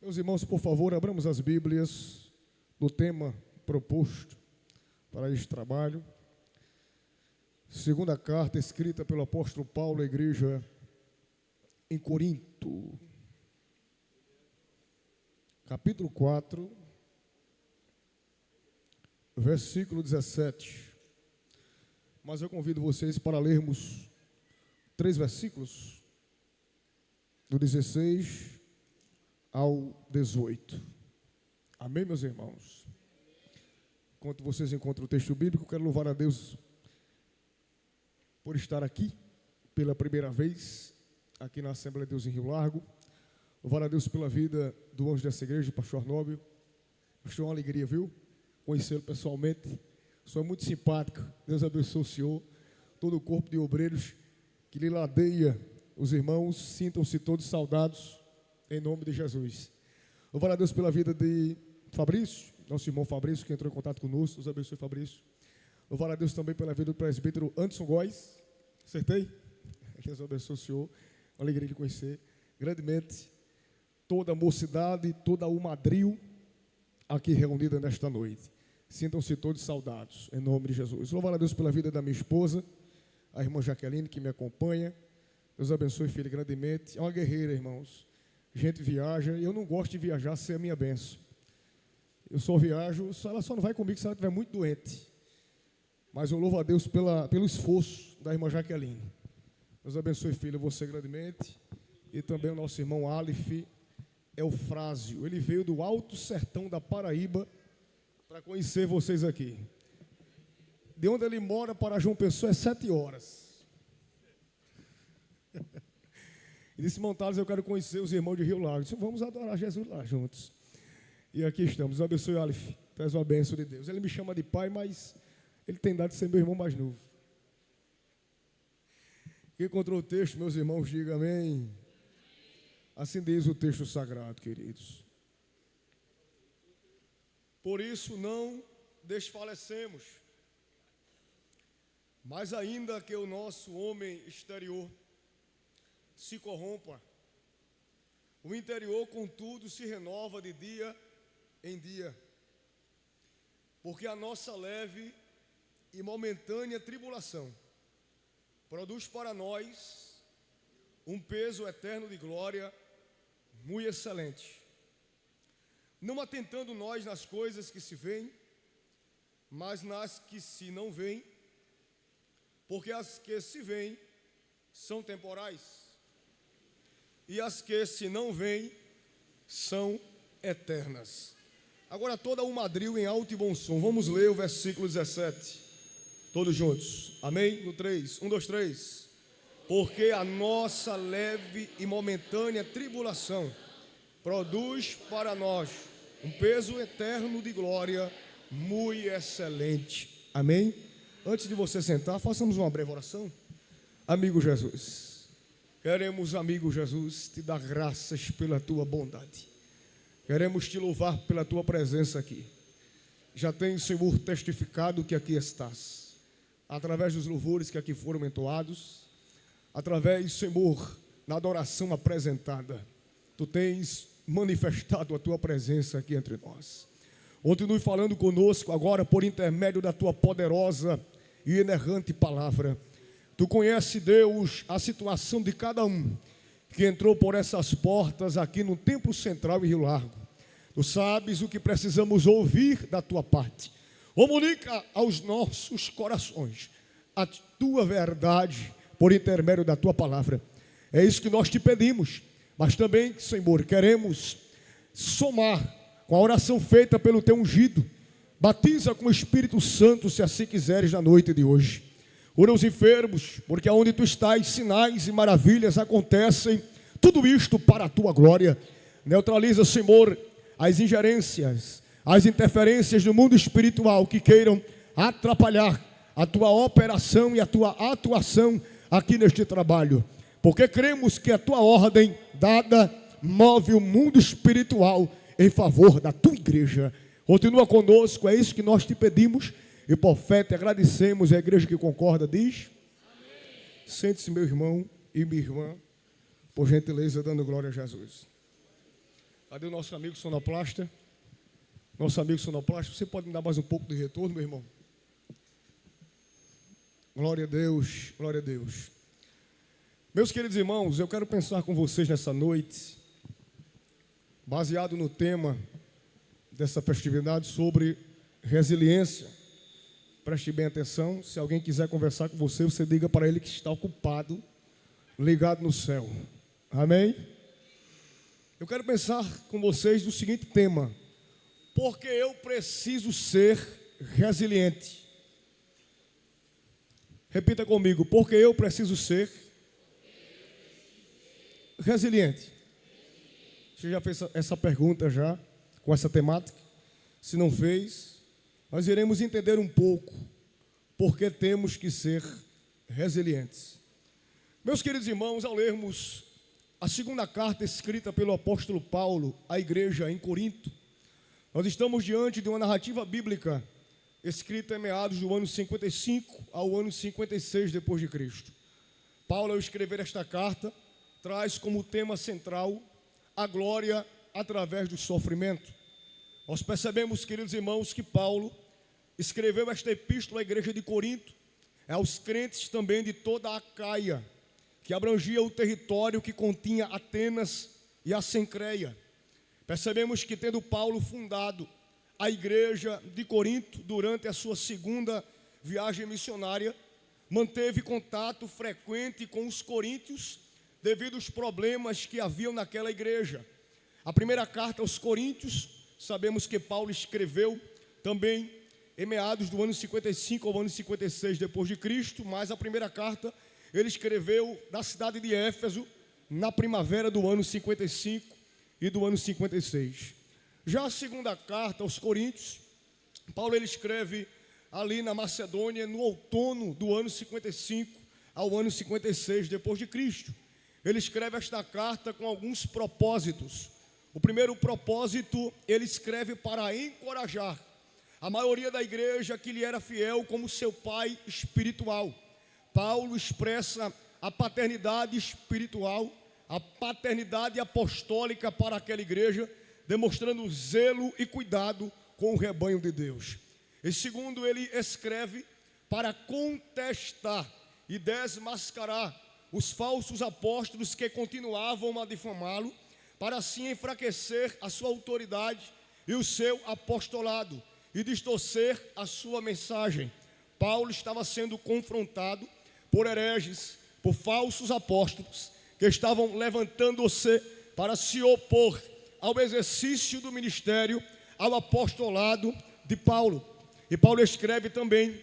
Meus irmãos, por favor, abramos as Bíblias no tema proposto para este trabalho. Segunda carta escrita pelo apóstolo Paulo à igreja em Corinto. Capítulo 4, versículo 17. Mas eu convido vocês para lermos 3 versículos, do 16 ao 18. Amém, meus irmãos? Enquanto vocês encontram o texto bíblico, quero louvar a Deus por estar aqui pela primeira vez, aqui na Assembleia de Deus em Rio Largo. Louvar a Deus pela vida do anjo dessa igreja, pastor Arnóbio. Pastor, é uma alegria, viu? Conhecê-lo pessoalmente. O senhor é muito simpático. Deus abençoe o senhor, todo o corpo de obreiros que lhe ladeia. Os irmãos, sintam-se todos saudados em nome de Jesus. Louvar a Deus pela vida de Fabrício, nosso irmão Fabrício, que entrou em contato conosco. Deus abençoe, Fabrício. Louvar a Deus também pela vida do presbítero Anderson Góes. Acertei? Deus abençoe o senhor. Uma alegria de conhecer grandemente toda a mocidade, toda a Madril aqui reunida nesta noite. Sintam-se todos saudados em nome de Jesus. Louvar a Deus pela vida da minha esposa, a irmã Jaqueline, que me acompanha. Deus abençoe, filha, grandemente. É uma guerreira, irmãos. Gente viaja, eu não gosto de viajar sem a minha bênção. Eu só viajo, ela só não vai comigo se ela estiver muito doente. Mas eu louvo a Deus pelo esforço da irmã Jaqueline. Deus abençoe, filha, você grandemente. E também o nosso irmão Aleph Eufrásio. Ele veio do Alto Sertão da Paraíba para conhecer vocês aqui. De onde ele mora para João Pessoa é 7 horas. E disse: Montados, eu quero conhecer os irmãos de Rio Largo. Disse: vamos adorar Jesus lá juntos. E aqui estamos. Deus abençoe, Aleph. Traz uma bênção de Deus. Ele me chama de pai, mas ele tem dado de ser meu irmão mais novo. Quem encontrou o texto, meus irmãos, diga amém. Assim diz o texto sagrado, queridos. Por isso não desfalecemos, mas ainda que o nosso homem exterior se corrompa, o interior, contudo, se renova de dia em dia, porque a nossa leve e momentânea tribulação produz para nós um peso eterno de glória muito excelente, não atentando nós nas coisas que se veem, mas nas que se não veem, porque as que se veem são temporais, e as que se não veem são eternas. Agora toda o Madril em alto e bom som. Vamos ler o versículo 17. Todos juntos. Amém? No 3. 1, 2, 3. Porque a nossa leve e momentânea tribulação produz para nós um peso eterno de glória muito excelente. Amém? Antes de você sentar, façamos uma breve oração. Amigo Jesus, queremos, amigo Jesus, te dar graças pela tua bondade. Queremos te louvar pela tua presença aqui. Já tens, Senhor, testificado que aqui estás, através dos louvores que aqui foram entoados, através, Senhor, da adoração apresentada. Tu tens manifestado a tua presença aqui entre nós. Continue falando conosco agora por intermédio da tua poderosa e inerrante palavra. Tu conheces, Deus, a situação de cada um que entrou por essas portas aqui no Templo Central em Rio Largo. Tu sabes o que precisamos ouvir da tua parte. Comunica aos nossos corações a tua verdade por intermédio da tua palavra. É isso que nós te pedimos. Mas também, Senhor, queremos somar com a oração feita pelo teu ungido. Batiza com o Espírito Santo, se assim quiseres, na noite de hoje. Cura os enfermos, porque aonde tu estás, sinais e maravilhas acontecem. Tudo isto para a tua glória. Neutraliza, Senhor, as ingerências, as interferências do mundo espiritual que queiram atrapalhar a tua operação e a tua atuação aqui neste trabalho. Porque cremos que a tua ordem dada move o mundo espiritual em favor da tua igreja. Continua conosco, é isso que nós te pedimos. E por fé te agradecemos. A igreja que concorda diz: amém. Sente-se, meu irmão e minha irmã, por gentileza, dando glória a Jesus. Cadê o nosso amigo sonoplasta? Nosso amigo sonoplasta, você pode me dar mais um pouco de retorno, meu irmão? Glória a Deus, glória a Deus. Meus queridos irmãos, eu quero pensar com vocês nessa noite, baseado no tema dessa festividade, sobre resiliência. Preste bem atenção, se alguém quiser conversar com você, você diga para ele que está ocupado, ligado no céu. Amém? Eu quero pensar com vocês no seguinte tema: porque eu preciso ser resiliente. Repita comigo: porque eu preciso ser resiliente. Você já fez essa pergunta já, com essa temática? Se não fez, nós iremos entender um pouco porque temos que ser resilientes. Meus queridos irmãos, ao lermos a segunda carta escrita pelo apóstolo Paulo à igreja em Corinto, nós estamos diante de uma narrativa bíblica escrita em meados do ano 55 ao ano 56 depois de Cristo. Paulo, ao escrever esta carta, traz como tema central a glória através do sofrimento. Nós percebemos, queridos irmãos, que Paulo escreveu esta epístola à igreja de Corinto, aos crentes também de toda a Acaia, que abrangia o território que continha Atenas e a Cencreia. Percebemos que, tendo Paulo fundado a igreja de Corinto durante a sua segunda viagem missionária, manteve contato frequente com os coríntios devido aos problemas que haviam naquela igreja. A primeira carta aos Coríntios, sabemos que Paulo escreveu também em meados do ano 55 ao ano 56 depois de Cristo, mas a primeira carta ele escreveu da cidade de Éfeso na primavera do ano 55 e do ano 56. Já a segunda carta aos Coríntios, Paulo ele escreve ali na Macedônia no outono do ano 55 ao ano 56 depois de Cristo. Ele escreve esta carta com alguns propósitos. O primeiro propósito, ele escreve para encorajar a maioria da igreja que lhe era fiel como seu pai espiritual. Paulo expressa a paternidade espiritual, a paternidade apostólica para aquela igreja, demonstrando zelo e cuidado com o rebanho de Deus. E segundo, ele escreve para contestar e desmascarar os falsos apóstolos que continuavam a difamá-lo, para assim enfraquecer a sua autoridade e o seu apostolado e distorcer a sua mensagem. Paulo estava sendo confrontado por hereges, por falsos apóstolos que estavam levantando-se para se opor ao exercício do ministério, ao apostolado de Paulo. E Paulo escreve também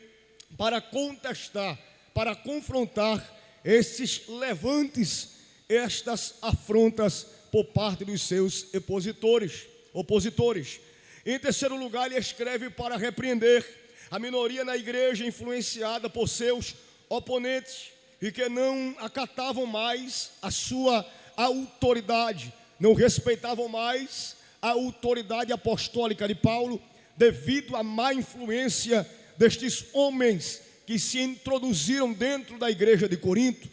para contestar, para confrontar esses levantes, estas afrontas por parte dos seus opositores. Em terceiro lugar, ele escreve para repreender a minoria na igreja influenciada por seus oponentes e que não acatavam mais a sua autoridade, não respeitavam mais a autoridade apostólica de Paulo, devido à má influência destes homens que se introduziram dentro da igreja de Corinto.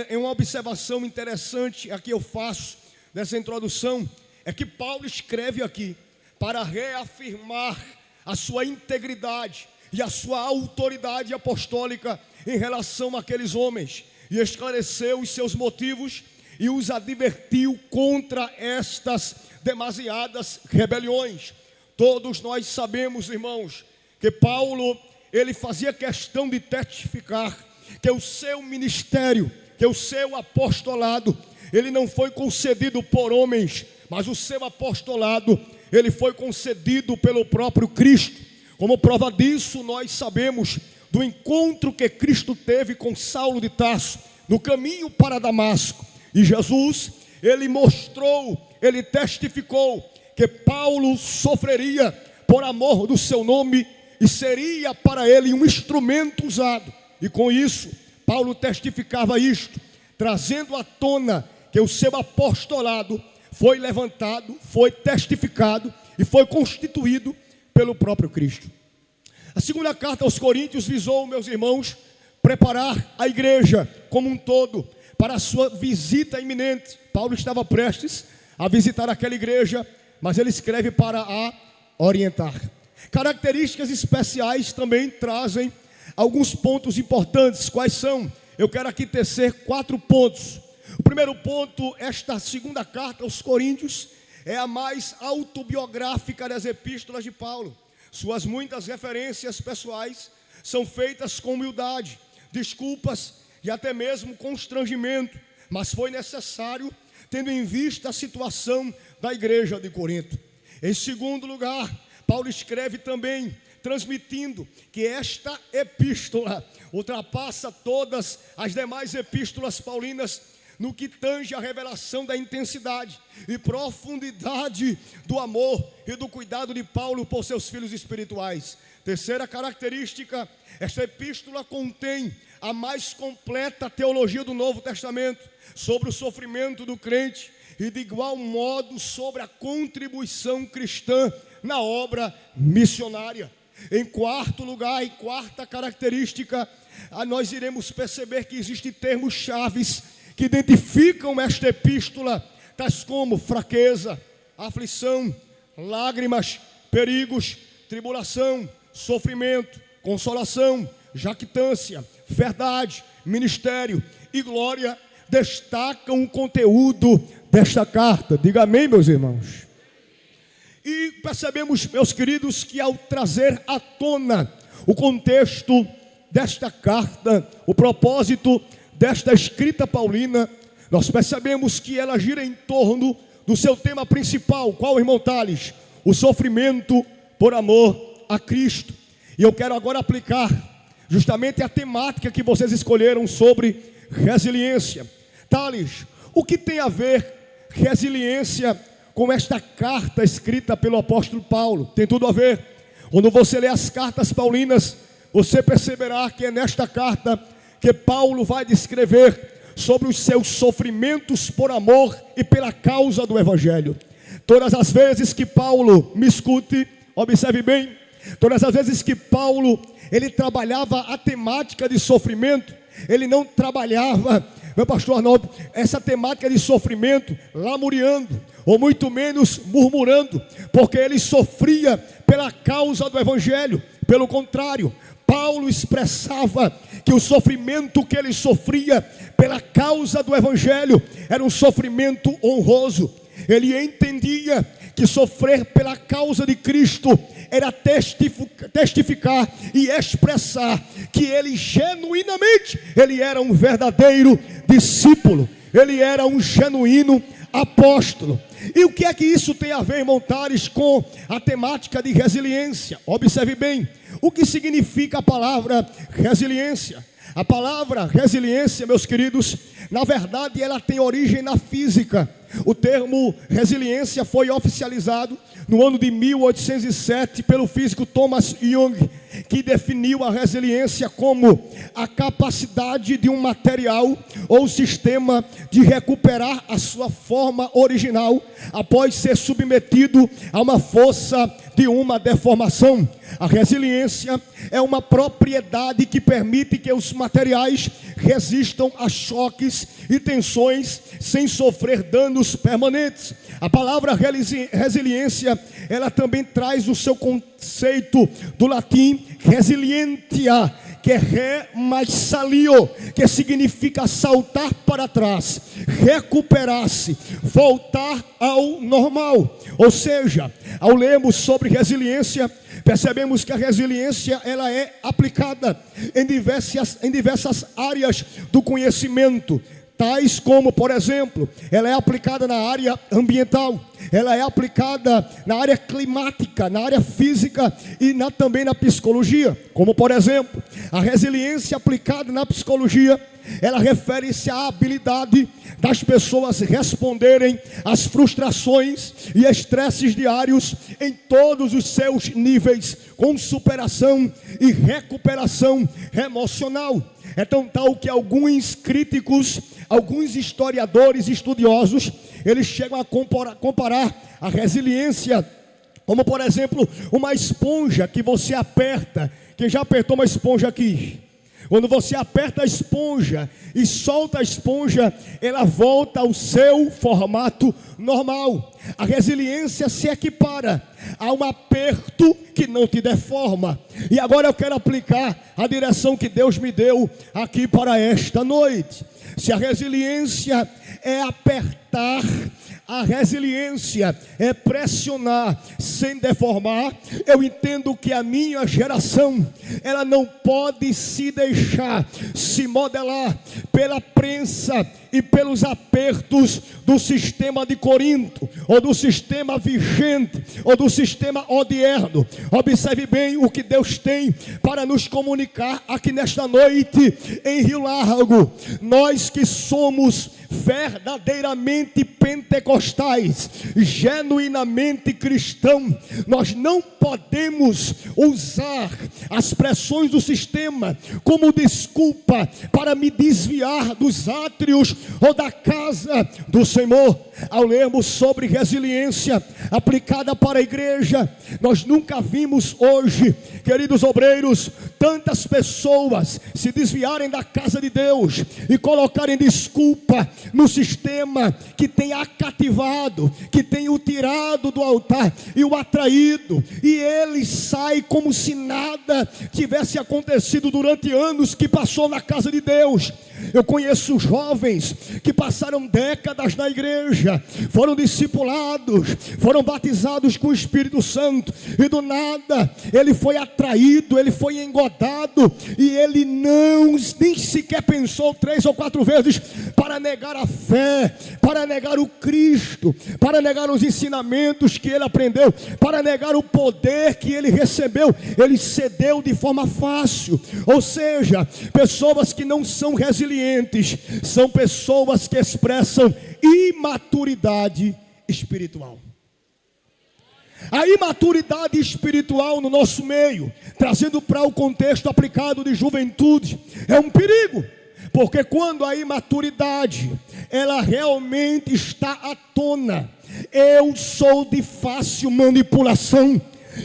É uma observação interessante aqui eu faço nessa introdução, é que Paulo escreve aqui para reafirmar a sua integridade e a sua autoridade apostólica em relação àqueles homens, e esclareceu os seus motivos e os advertiu contra estas demasiadas rebeliões. Todos nós sabemos, irmãos, que Paulo, ele fazia questão de testificar que o seu ministério, que o seu apostolado, ele não foi concedido por homens, mas o seu apostolado, ele foi concedido pelo próprio Cristo. Como prova disso, nós sabemos do encontro que Cristo teve com Saulo de Tarso, no caminho para Damasco. E Jesus, ele mostrou, ele testificou que Paulo sofreria por amor do seu nome e seria para ele um instrumento usado. E com isso, Paulo testificava isto, trazendo à tona que o seu apostolado foi levantado, foi testificado e foi constituído pelo próprio Cristo. A segunda carta aos Coríntios visou, meus irmãos, preparar a igreja como um todo para a sua visita iminente. Paulo estava prestes a visitar aquela igreja, mas ele escreve para a orientar. Características especiais também trazem alguns pontos importantes. Quais são? Eu quero aqui tecer 4 pontos. O primeiro ponto, esta segunda carta aos Coríntios é a mais autobiográfica das epístolas de Paulo. Suas muitas referências pessoais são feitas com humildade, desculpas e até mesmo constrangimento, mas foi necessário, tendo em vista a situação da igreja de Corinto. Em segundo lugar, Paulo escreve também, transmitindo que esta epístola ultrapassa todas as demais epístolas paulinas no que tange a revelação da intensidade e profundidade do amor e do cuidado de Paulo por seus filhos espirituais. Terceira característica, esta epístola contém a mais completa teologia do Novo Testamento sobre o sofrimento do crente e de igual modo sobre a contribuição cristã na obra missionária. Em quarto lugar, e quarta característica, nós iremos perceber que existem termos chaves que identificam esta epístola, tais como fraqueza, aflição, lágrimas, perigos, tribulação, sofrimento, consolação, jactância, verdade, ministério e glória, destacam o conteúdo desta carta. Diga amém, meus irmãos. E percebemos, meus queridos, que ao trazer à tona o contexto desta carta, o propósito desta escrita paulina, nós percebemos que ela gira em torno do seu tema principal. Qual, irmão Tales? O sofrimento por amor a Cristo. E eu quero agora aplicar justamente a temática que vocês escolheram sobre resiliência. Tales, o que tem a ver resiliência com esta carta escrita pelo apóstolo Paulo? Tem tudo a ver. Quando você lê as cartas paulinas, você perceberá que é nesta carta que Paulo vai descrever sobre os seus sofrimentos por amor e pela causa do Evangelho. Todas as vezes que Paulo, me escute, observe bem, todas as vezes que Paulo, ele trabalhava a temática de sofrimento, ele não trabalhava, meu pastor Arnaldo, essa temática de sofrimento lamuriando, ou muito menos murmurando, porque ele sofria pela causa do Evangelho. Pelo contrário, Paulo expressava que o sofrimento que ele sofria pela causa do Evangelho era um sofrimento honroso. Ele entendia que sofrer pela causa de Cristo era testificar e expressar que ele genuinamente, ele era um verdadeiro discípulo, ele era um genuíno apóstolo. E o que é que isso tem a ver, irmão Tales, com a temática de resiliência? Observe bem, o que significa a palavra resiliência? A palavra resiliência, meus queridos, na verdade ela tem origem na física. O termo resiliência foi oficializado no ano de 1807 pelo físico Thomas Young, que definiu a resiliência como a capacidade de um material ou sistema de recuperar a sua forma original após ser submetido a uma força de uma deformação. A resiliência é uma propriedade que permite que os materiais resistam a choques e tensões sem sofrer danos permanentes. A palavra resiliência, ela também traz o seu conceito do latim resilientia, que é re mais salio, que significa saltar para trás, recuperar-se, voltar ao normal. Ou seja, ao lermos sobre resiliência, percebemos que a resiliência ela é aplicada em diversas áreas do conhecimento, tais como, por exemplo, ela é aplicada na área ambiental, ela é aplicada na área climática, na área física e também na psicologia. Como, por exemplo, a resiliência aplicada na psicologia, ela refere-se à habilidade das pessoas responderem às frustrações e estresses diários em todos os seus níveis, com superação e recuperação emocional. É tão tal que alguns críticos, alguns historiadores estudiosos, eles chegam a comparar a resiliência como, por exemplo, uma esponja que você aperta. Quem já apertou uma esponja aqui? Quando você aperta a esponja e solta a esponja, ela volta ao seu formato normal. A resiliência se equipara a um aperto que não te deforma. E agora eu quero aplicar a direção que Deus me deu aqui para esta noite. Se a resiliência é apertar, a resiliência é pressionar sem deformar, eu entendo que a minha geração, ela não pode se deixar se modelar pela prensa e pelos apertos do sistema de Corinto, ou do sistema vigente, ou do sistema odierno. Observe bem o que Deus tem para nos comunicar aqui nesta noite em Rio Largo. Nós que somos verdadeiramente pentecostais, genuinamente cristãos, nós não podemos usar as pressões do sistema como desculpa para me desviar dos átrios ou da casa do Senhor. Ao lermos sobre resiliência aplicada para a igreja, nós nunca vimos hoje, queridos obreiros, tantas pessoas se desviarem da casa de Deus e colocarem desculpa no sistema que tem a cativado, que tem o tirado do altar e o atraído, e ele sai como se nada tivesse acontecido durante anos que passou na casa de Deus. Eu conheço jovens que passaram décadas na igreja, foram discipulados, foram batizados com o Espírito Santo, e do nada ele foi atraído, ele foi engodado, e ele nem sequer pensou 3 ou 4 vezes para negar a fé, para negar o Cristo, para negar os ensinamentos que ele aprendeu, para negar o poder que ele recebeu. Ele cedeu de forma fácil. Ou seja, pessoas que não são resilientes são pessoas que expressam imaturidade espiritual. A imaturidade espiritual no nosso meio, trazendo para o contexto aplicado de juventude, é um perigo. Porque quando a imaturidade, ela realmente está à tona, eu sou de fácil manipulação.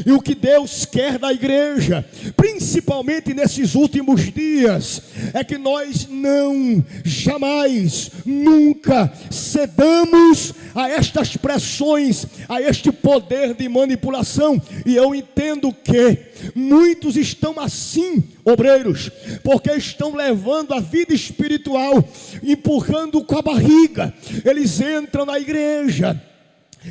E o que Deus quer da igreja, principalmente nesses últimos dias, é que nós não, jamais, nunca cedamos a estas pressões, a este poder de manipulação. E eu entendo que muitos estão assim, obreiros, porque estão levando a vida espiritual, empurrando com a barriga. Eles entram na igreja,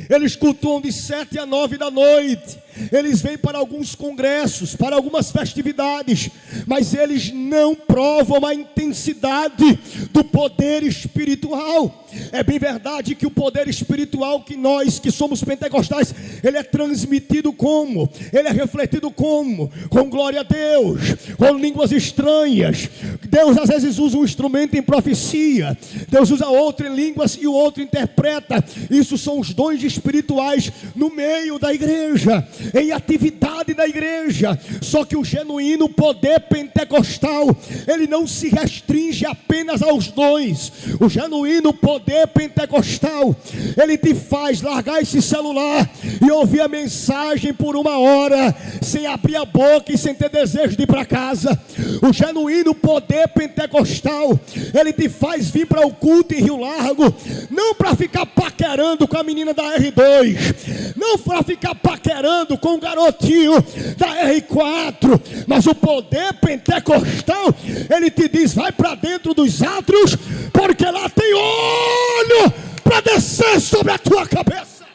eles cultuam de 7 a 9 da noite, eles vêm para alguns congressos, para algumas festividades, mas eles não provam a intensidade do poder espiritual. É bem verdade que o poder espiritual que nós que somos pentecostais, ele é transmitido como? Ele é refletido como? Com glória a Deus, com línguas estranhas. Deus às vezes usa um instrumento em profecia, Deus usa outro em línguas e o outro interpreta. Isso são os dons espirituais no meio da igreja, em atividade da igreja. Só que o genuíno poder pentecostal, ele não se restringe apenas aos dons. O genuíno poder pentecostal, ele te faz largar esse celular e ouvir a mensagem por 1 hora, sem abrir a boca e sem ter desejo de ir para casa. O genuíno poder pentecostal, ele te faz vir para o culto em Rio Largo, não para ficar paquerando com a menina da R2, não para ficar paquerando com o garotinho da R4, mas o poder pentecostal, ele te diz: vai para dentro dos átrios, porque lá tem óleo para descer sobre a tua cabeça.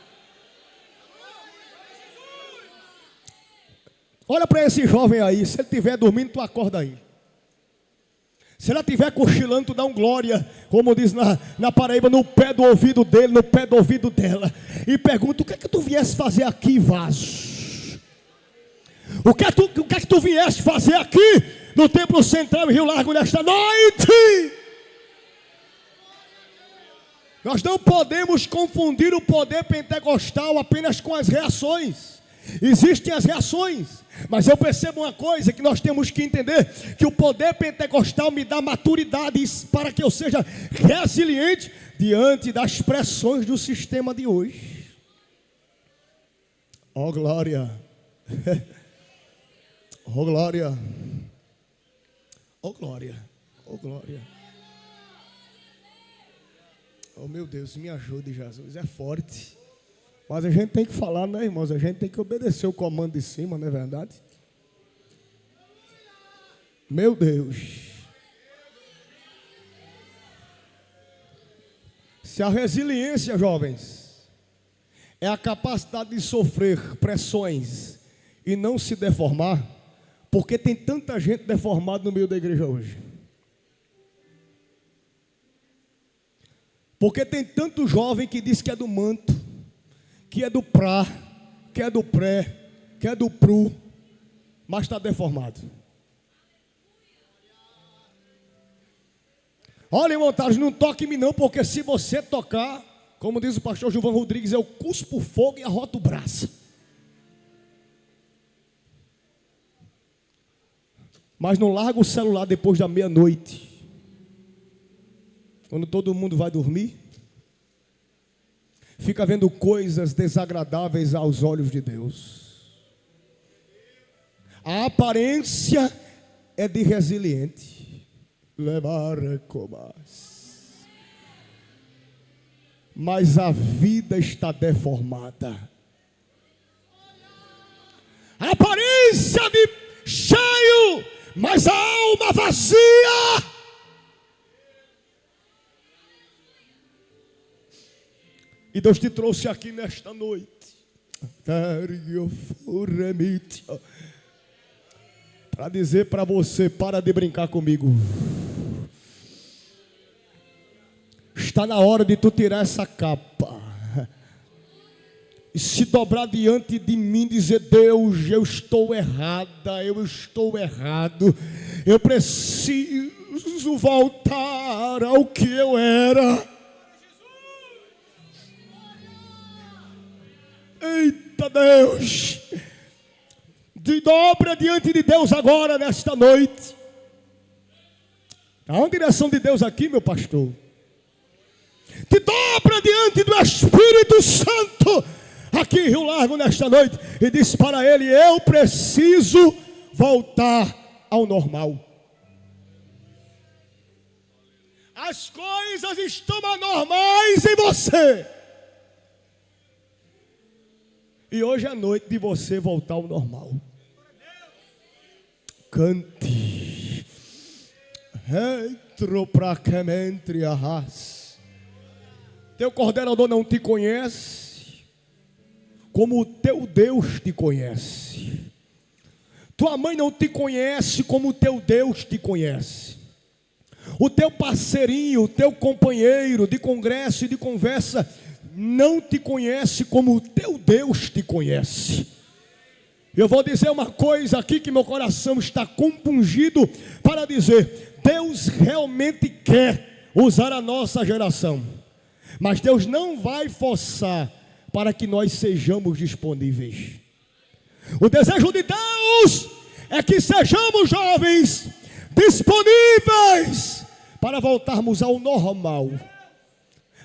Olha para esse jovem aí, se ele estiver dormindo, tu acorda aí. Se ela estiver cochilando, tu dá um glória, como diz na Paraíba, no pé do ouvido dele, no pé do ouvido dela. E pergunta: o que é que tu viesse fazer aqui, vaso? O que é que tu vieste fazer aqui no Templo Central em Rio Largo nesta noite? Nós não podemos confundir o poder pentecostal apenas com as reações. Existem as reações, mas eu percebo uma coisa que nós temos que entender: que o poder pentecostal me dá maturidade para que eu seja resiliente diante das pressões do sistema de hoje. Oh glória, oh glória, Oh glória, oh glória. Oh meu Deus, me ajude, Jesus, é forte. Mas a gente tem que falar, né, irmãos? A gente tem que obedecer o comando de cima, não é verdade? Meu Deus. Se a resiliência, jovens, é a capacidade de sofrer pressões e não se deformar, porque tem tanta gente deformada no meio da igreja hoje? Porque tem tanto jovem que diz que é do manto, que é do prá, que é do pré, que é do pru, mas está deformado. Olha, irmão, não toque em mim não, porque se você tocar, como diz o pastor Gilvan Rodrigues, eu cuspo o fogo e arroto o braço. Mas não larga o celular depois da meia-noite, quando todo mundo vai dormir. Fica vendo coisas desagradáveis aos olhos de Deus. A aparência é de resiliente. Levar comas. Mas a vida está deformada. A aparência de cheio, mas a alma vazia. E Deus te trouxe aqui nesta noite para dizer para você: para de brincar comigo. Está na hora de tu tirar essa capa e se dobrar diante de mim e dizer: Deus, eu estou errada, eu estou errado, eu preciso voltar ao que eu era. Eita Deus, te dobra diante de Deus agora, nesta noite. Há uma direção de Deus aqui, meu pastor. Te dobra diante do Espírito Santo, aqui em Rio Largo, nesta noite, e diz para ele: eu preciso voltar ao normal. As coisas estão anormais em você. E hoje é a noite de você voltar ao normal. Cante. Retropracamente arras. Teu coordenador não te conhece como o teu Deus te conhece. Tua mãe não te conhece como o teu Deus te conhece. O teu parceirinho, o teu companheiro de congresso e de conversa não te conhece como o teu Deus te conhece. Eu vou dizer uma coisa aqui que meu coração está compungido para dizer: Deus realmente quer usar a nossa geração, mas Deus não vai forçar para que nós sejamos disponíveis. O desejo de Deus é que sejamos jovens disponíveis para voltarmos ao normal,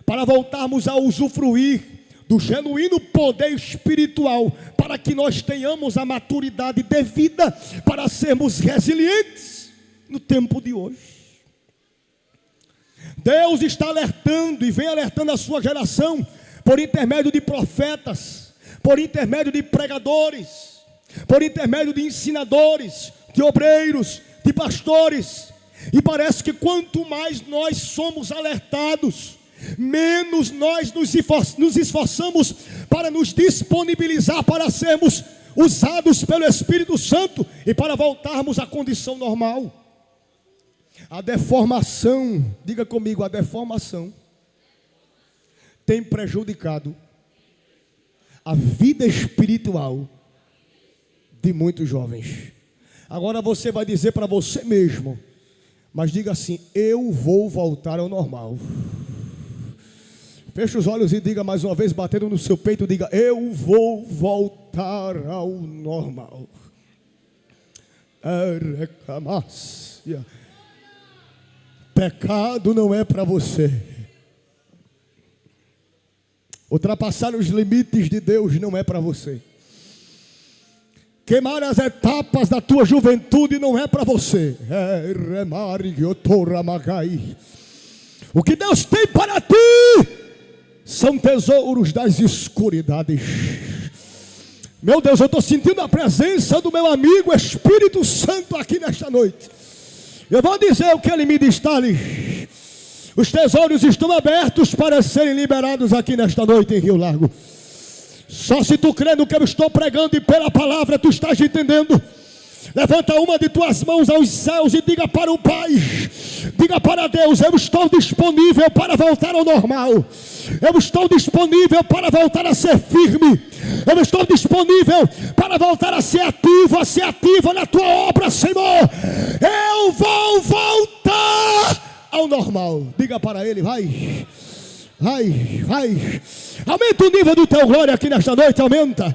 para voltarmos a usufruir do genuíno poder espiritual, para que nós tenhamos a maturidade devida para sermos resilientes no tempo de hoje. Deus está alertando e vem alertando a sua geração por intermédio de profetas, por intermédio de pregadores, por intermédio de ensinadores, de obreiros, de pastores. E parece que quanto mais nós somos alertados, menos nós nos esforçamos para nos disponibilizar para sermos usados pelo Espírito Santo e para voltarmos à condição normal. A deformação, diga comigo, a deformação tem prejudicado a vida espiritual de muitos jovens. Agora você vai dizer para você mesmo, mas diga assim: eu vou voltar ao normal. Feche os olhos e diga mais uma vez, batendo no seu peito, diga: eu vou voltar ao normal. Pecado não é para você. Ultrapassar os limites de Deus não é para você. Queimar as etapas da tua juventude não é para você. O que Deus tem para ti são tesouros das escuridades. Meu Deus, eu estou sentindo a presença do meu amigo Espírito Santo aqui nesta noite. Eu vou dizer o que ele me diz, Thales. Os tesouros estão abertos para serem liberados aqui nesta noite em Rio Largo. Só se tu crê no que eu estou pregando e pela palavra tu estás entendendo. Levanta uma de tuas mãos aos céus e diga para o Pai, diga para Deus: eu estou disponível para voltar ao normal. Eu estou disponível para voltar a ser firme. Eu estou disponível para voltar a ser ativa na tua obra, Senhor. Eu vou voltar ao normal. Diga para Ele, vai. Aumenta o nível do teu glória aqui nesta noite, aumenta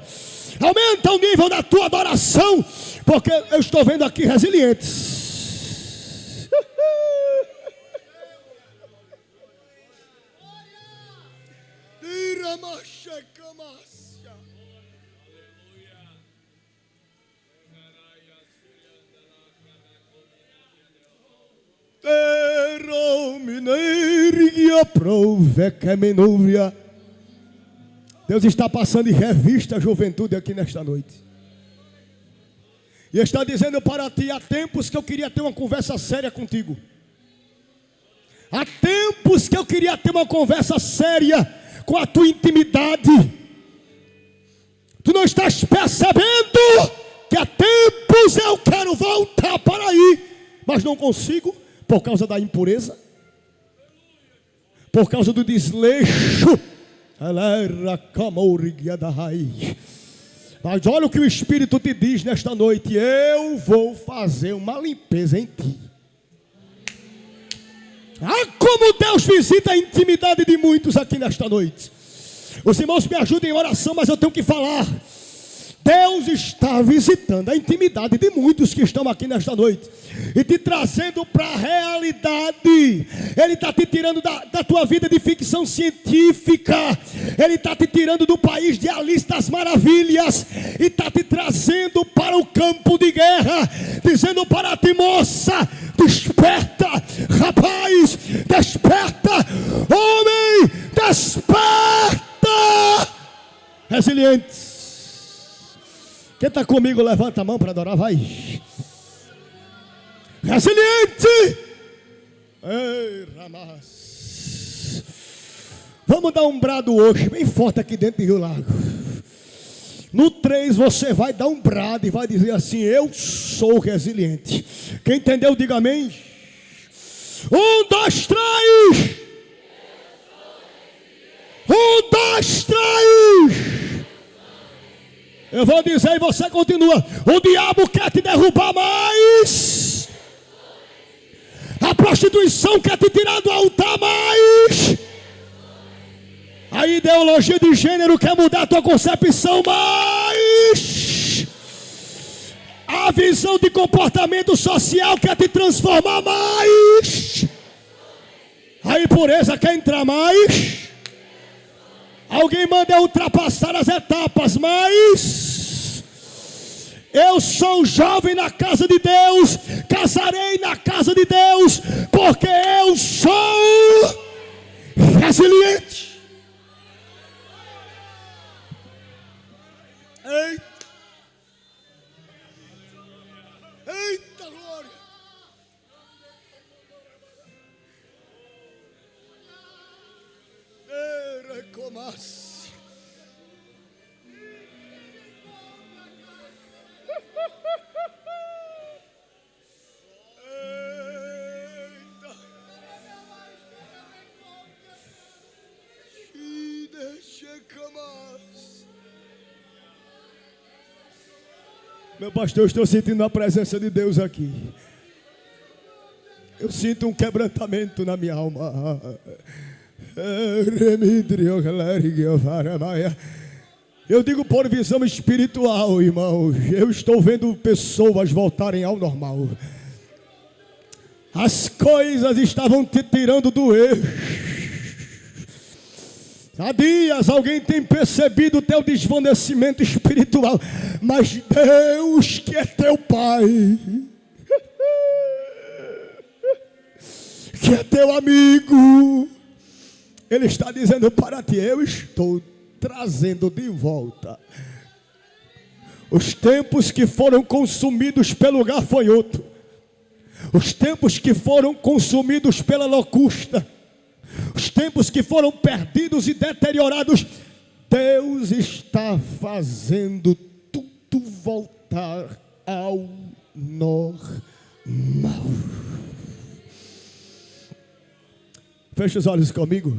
o nível da tua adoração, porque eu estou vendo aqui resilientes. Deus está passando em revista a juventude aqui nesta noite. E está dizendo para ti: há tempos que eu queria ter uma conversa séria contigo. Há tempos que eu queria ter uma conversa séria com a tua intimidade. Tu não estás percebendo que há tempos eu quero voltar para aí, mas não consigo por causa da impureza, por causa do desleixo. Mas olha o que o Espírito te diz nesta noite: eu vou fazer uma limpeza em ti. Ah, como Deus visita a intimidade de muitos aqui nesta noite. Os irmãos me ajudem em oração, mas eu tenho que falar. Deus está visitando a intimidade de muitos que estão aqui nesta noite e te trazendo para a realidade. Ele está te tirando da tua vida de ficção científica. Ele está te tirando do país de Alice das Maravilhas e está te trazendo para o campo de guerra, dizendo para ti: moça, desperta, rapaz, desperta, homem, desperta. Resilientes. Quem está comigo, levanta a mão para adorar, vai. Resiliente. Ei, Ramás. Vamos dar um brado hoje, bem forte aqui dentro de Rio Largo. No 3 você vai dar um brado e vai dizer assim: eu sou resiliente. Quem entendeu, diga amém. 1, 2, 3. 1, 2, 3. Eu vou dizer e você continua. O diabo quer te derrubar mais. A prostituição quer te tirar do altar mais. A ideologia de gênero quer mudar a tua concepção mais. A visão de comportamento social quer te transformar mais. A impureza quer entrar mais. Alguém manda ultrapassar as etapas, mas eu sou jovem na casa de Deus, casarei na casa de Deus, porque eu sou resiliente. Eita, eita glória. Recomas. Eita. Meu pastor, eu estou sentindo a presença de Deus aqui. Eu sinto um quebrantamento na minha alma. Eu digo por visão espiritual, irmão. Eu estou vendo pessoas voltarem ao normal. As coisas estavam te tirando do eixo. Há dias alguém tem percebido o teu desvanecimento espiritual, mas Deus que é teu Pai, que é teu amigo, Ele está dizendo para ti: eu estou trazendo de volta os tempos que foram consumidos pelo gafanhoto, os tempos que foram consumidos pela locusta, os tempos que foram perdidos e deteriorados. Deus está fazendo tudo voltar ao normal. Feche os olhos comigo.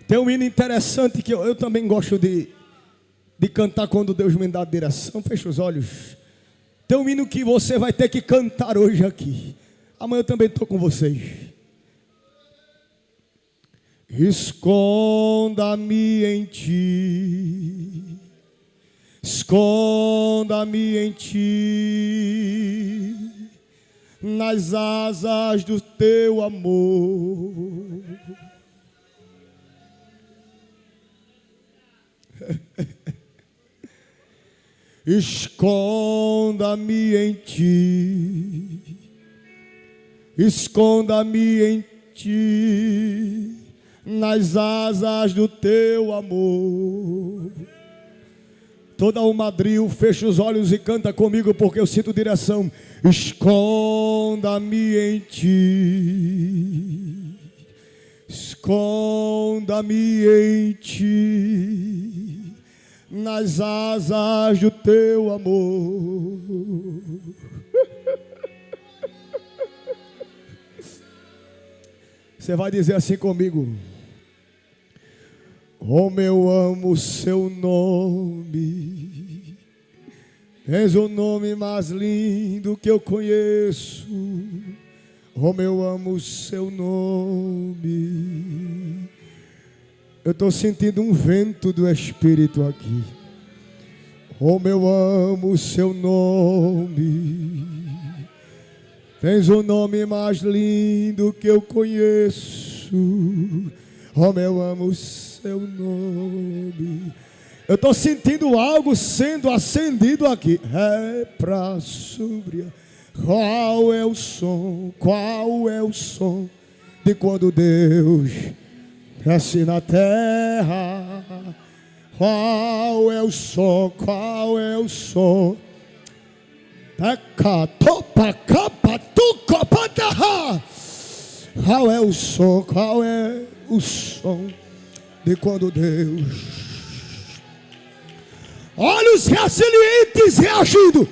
Tem um hino interessante que eu também gosto de cantar quando Deus me dá a direção. Feche os olhos. Tem um hino que você vai ter que cantar hoje aqui. Amanhã eu também estou com vocês. Esconda-me em ti, esconda-me em ti, nas asas do teu amor. Esconda-me em ti, esconda-me em ti, nas asas do teu amor. Toda o madril, fecha os olhos e canta comigo, porque eu sinto direção. Esconda-me em ti, esconda-me em ti, nas asas do teu amor. Você vai dizer assim comigo: como eu amo o seu nome, és o nome mais lindo que eu conheço. Como eu amo o seu nome. Eu estou sentindo um vento do Espírito aqui. Como eu amo o seu nome, tens o nome mais lindo que eu conheço. Como eu amo o seu nome. Eu estou sentindo algo sendo acendido aqui. É para subir. Qual é o som? Qual é o som de quando Deus desce na terra? Qual é o som? Qual é o som? Qual é o som? Qual é o som de quando Deus? Olha os resilientes reagindo.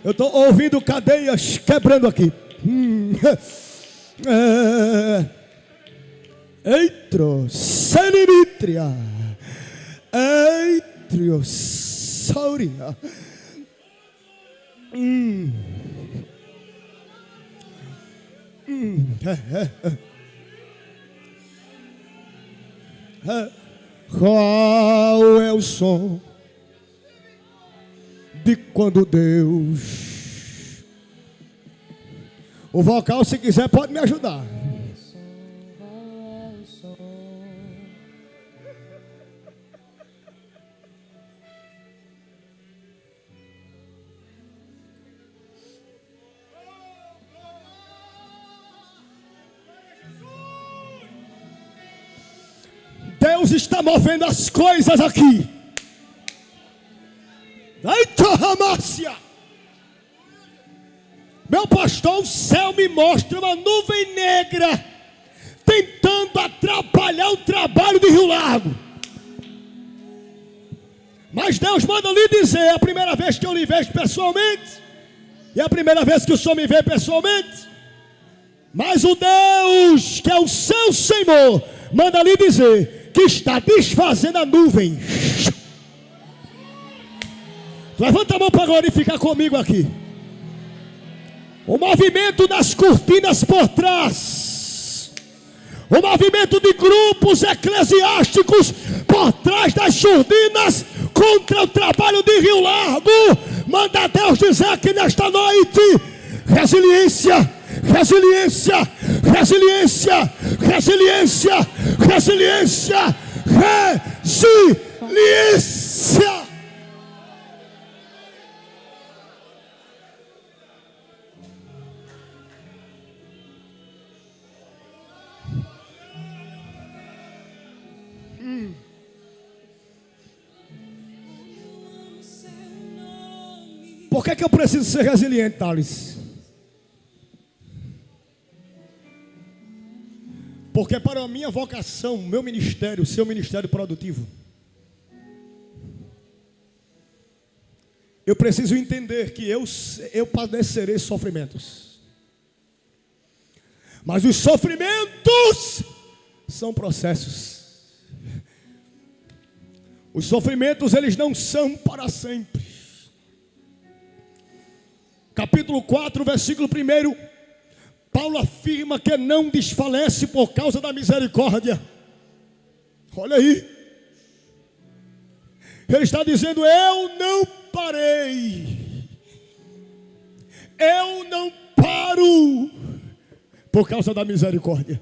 Eu estou ouvindo cadeias quebrando aqui. Eitro, Senimitria, Eitrio, Sauria. Qual é o som de quando Deus? O vocal, se quiser, pode me ajudar. Deus está movendo as coisas aqui. Eita, Ramácia! Meu pastor, o céu me mostra uma nuvem negra tentando atrapalhar o trabalho de Rio Largo. Mas Deus manda lhe dizer: é a primeira vez que eu lhe vejo pessoalmente, e é a primeira vez que o Senhor me vê pessoalmente. Mas o Deus que é o seu Senhor manda lhe dizer que está desfazendo a nuvem. Levanta a mão para glorificar comigo aqui. O movimento das cortinas por trás, o movimento de grupos eclesiásticos por trás das surdinas contra o trabalho de Rio Largo. Manda Deus dizer que nesta noite resiliência, resiliência, resiliência, resiliência, resiliência, resiliência. Por que eu preciso ser resiliente, Thales? Porque para a minha vocação, meu ministério, seu ministério produtivo, eu preciso entender que eu padecerei sofrimentos. Mas os sofrimentos são processos. Os sofrimentos, eles não são para sempre. Capítulo 4, versículo 1, Paulo afirma que não desfalece por causa da misericórdia. Olha aí. Ele está dizendo: eu não parei. Eu não paro por causa da misericórdia.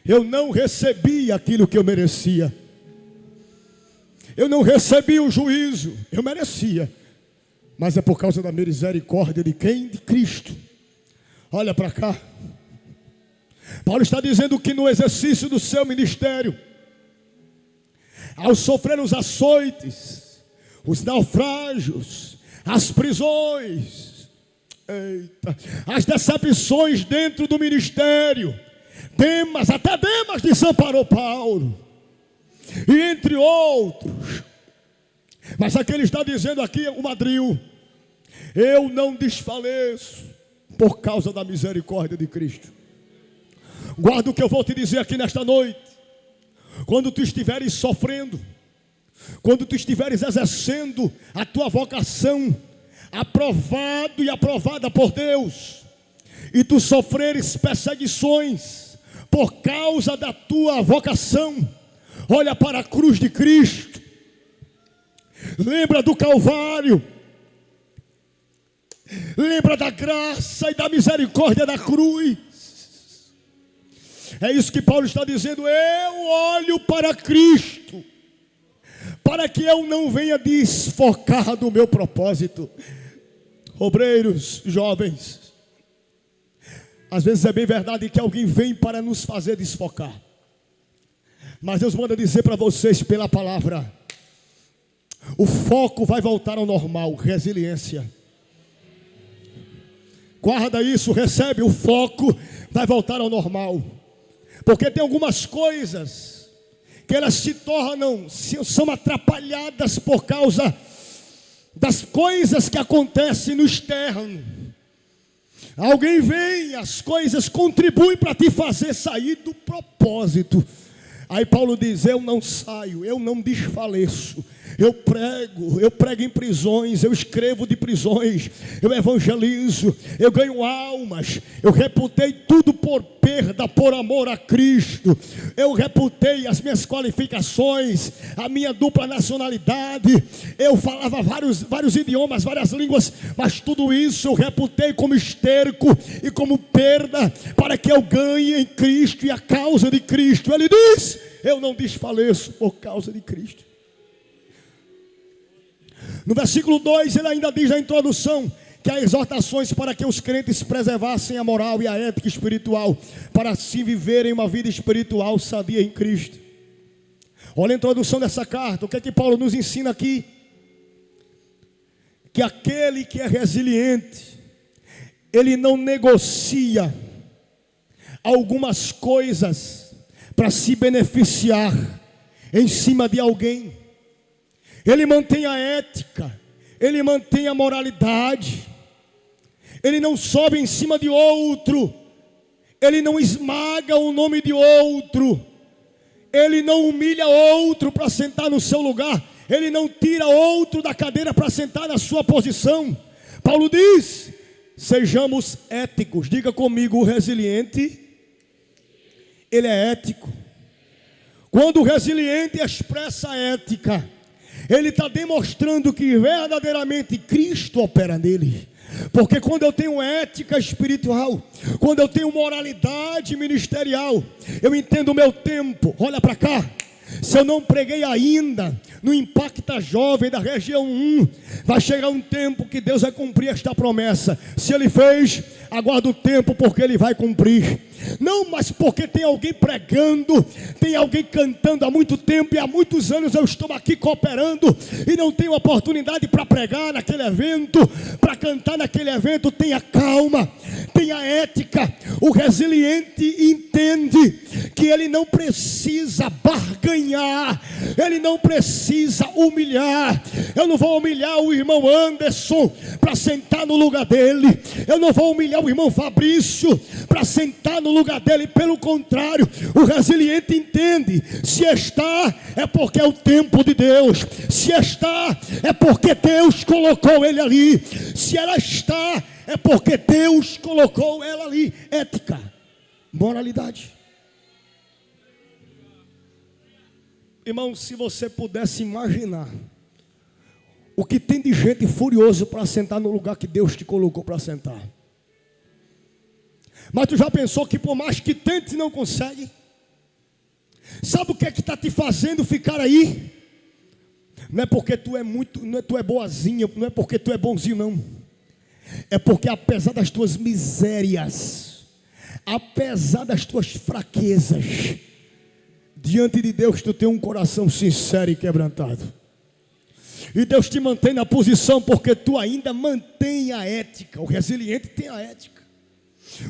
Eu não recebi aquilo que eu merecia. Eu não recebi o juízo. Eu merecia. Mas é por causa da misericórdia de quem? De Cristo. Olha para cá. Paulo está dizendo que no exercício do seu ministério, ao sofrer os açoites, os naufrágios, as prisões, as decepções dentro do ministério, até Demas desamparou Paulo, e entre outros. Mas aqui ele está dizendo aqui, o Madril: eu não desfaleço por causa da misericórdia de Cristo. Guarda o que eu vou te dizer aqui nesta noite. Quando tu estiveres sofrendo, quando tu estiveres exercendo a tua vocação, aprovado e aprovada por Deus, e tu sofreres perseguições por causa da tua vocação, olha para a cruz de Cristo. Lembra do Calvário. Lembra da graça e da misericórdia da cruz. É isso que Paulo está dizendo. Eu olho para Cristo, para que eu não venha desfocar do meu propósito. Obreiros, jovens, às vezes é bem verdade que alguém vem para nos fazer desfocar. Mas Deus manda dizer para vocês pela palavra: o foco vai voltar ao normal. Resiliência. Guarda isso, recebe. O foco vai voltar ao normal. Porque tem algumas coisas que elas se tornam, são atrapalhadas por causa das coisas que acontecem no externo. Alguém vem, as coisas contribuem para te fazer sair do propósito. Aí Paulo diz: eu não saio, eu não desfaleço. Eu prego em prisões, eu escrevo de prisões, eu evangelizo, eu ganho almas, eu reputei tudo por perda, por amor a Cristo. Eu reputei as minhas qualificações, a minha dupla nacionalidade, eu falava vários idiomas, várias línguas, mas tudo isso eu reputei como esterco e como perda, para que eu ganhe em Cristo e a causa de Cristo. Ele diz: eu não desfaleço por causa de Cristo. No versículo 2 ele ainda diz na introdução que há exortações para que os crentes preservassem a moral e a ética espiritual, para assim viverem uma vida espiritual sadia em Cristo. Olha a introdução dessa carta. O que é que Paulo nos ensina aqui? Que aquele que é resiliente, ele não negocia algumas coisas para se beneficiar em cima de alguém. Ele mantém a ética, ele mantém a moralidade, ele não sobe em cima de outro, ele não esmaga o nome de outro, ele não humilha outro para sentar no seu lugar, ele não tira outro da cadeira para sentar na sua posição. Paulo diz: sejamos éticos. Diga comigo: o resiliente, ele é ético. Quando o resiliente expressa ética, ele está demonstrando que verdadeiramente Cristo opera nele. Porque quando eu tenho ética espiritual, quando eu tenho moralidade ministerial, eu entendo o meu tempo. Olha para cá. Se eu não preguei ainda no Impacta Jovem da região 1, vai chegar um tempo que Deus vai cumprir esta promessa. Se Ele fez, aguarda o tempo, porque Ele vai cumprir. Não, mas porque tem alguém pregando, tem alguém cantando há muito tempo, e há muitos anos eu estou aqui cooperando e não tenho oportunidade para pregar naquele evento, para cantar naquele evento. Tenha calma, tenha ética. O resiliente entende que ele não precisa barganhar, ele não precisa humilhar. Eu não vou humilhar o irmão Anderson para sentar no lugar dele, eu não vou humilhar o irmão Fabrício para sentar no lugar dele. Pelo contrário, o resiliente entende: se está, é porque é o tempo de Deus. Se está, é porque Deus colocou ele ali. Se ela está, é porque Deus colocou ela ali. Ética, moralidade. Irmão, se você pudesse imaginar o que tem de gente furioso para sentar no lugar que Deus te colocou para sentar. Mas tu já pensou que por mais que tente não consegue? Sabe o que é que está te fazendo ficar aí? Não é porque tu é muito, não é tu é boazinha, não é porque tu é bonzinho, não. É porque apesar das tuas misérias, apesar das tuas fraquezas, diante de Deus tu tem um coração sincero e quebrantado. E Deus te mantém na posição porque tu ainda mantém a ética. O resiliente tem a ética.